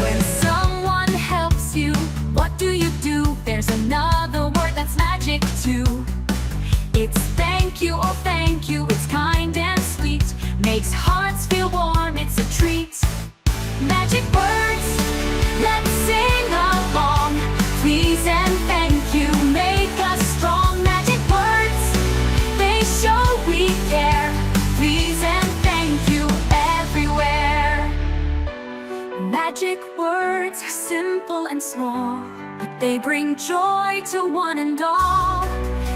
When someone helps you, what do you do? There's another word that's magic too. It's thank you, oh thank you. It's kind and sweet, makes hearts feel warm, it's a treat. Magic words, let's sing along. Please and thank you make us strong. Magic words, they show we care. Please and thank you everywhere. Magic words are simple and small, but they bring joy to one and all.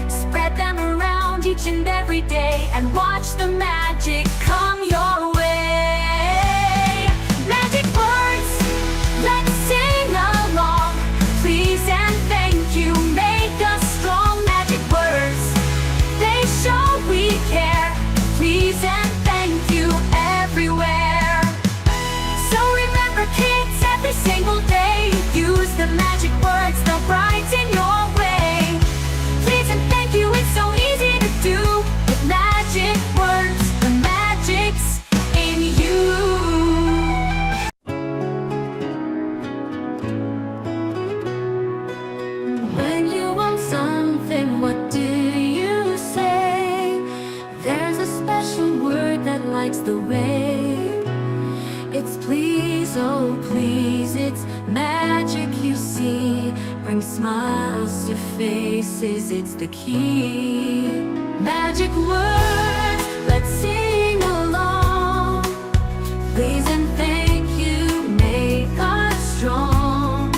Spread them around each and every day, and watch the magic come your way. Magic words, let's sing along. Please and thank you make us strong. Magic words, they show we care. Please and thank you everywhere. So remember kids, every single day, use the magic words, they'll brighten your way. Please and thank you, it's so easy to do. With magic words, the magic's in you. When you want something, what do you say? There's a special word that lights the way. It's please, oh please, it's magic you see. Brings smiles to faces, it's the key. Magic words, let's sing along. Please and thank you make us strong.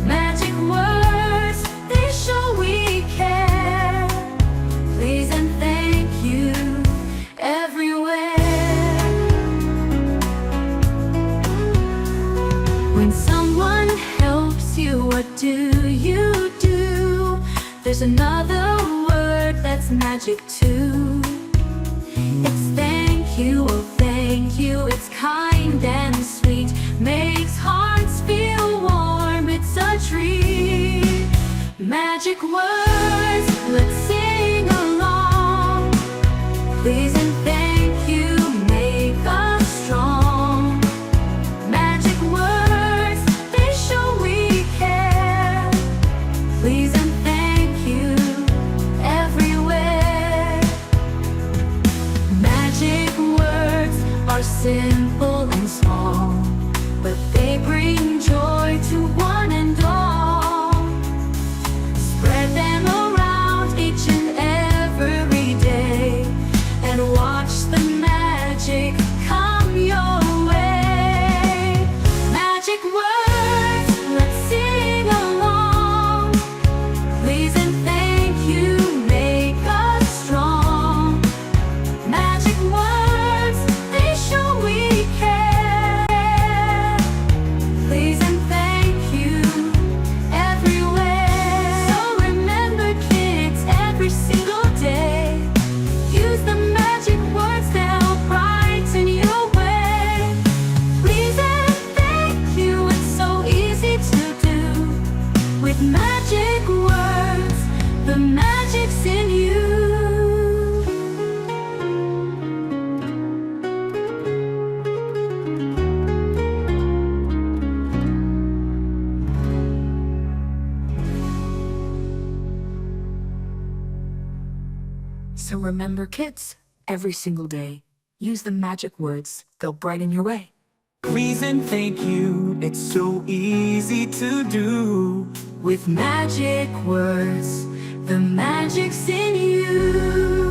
Magic words, they show we care. Please and thank you everywhere. When someone helps you, what do you do? There's another word that's magic too. It's thank you, oh thank you. It's kind and sweet, makes hearts feel warm, it's a treat. Magic words, let's sing along. Please and thank you make us strong. Magic words, they show we care. Please and thank you everywhere. Magic words are simple and small, but they bring joy to one and all. Spread them around each and every day, and watch the magic come your way. Magic words, let's sing along. Please and thank you make us strong. Magic words, they show we care. Please and thank you everywhere. So remember kids, every single day, use the magic words, they'll brighten your way. Please and thank you, it's so easy to do. With magic words, the magic's in you. So remember kids, every single day, use the magic words, they'll brighten your way. Please and thank you, it's so easy to do. With magic words, the magic's in you.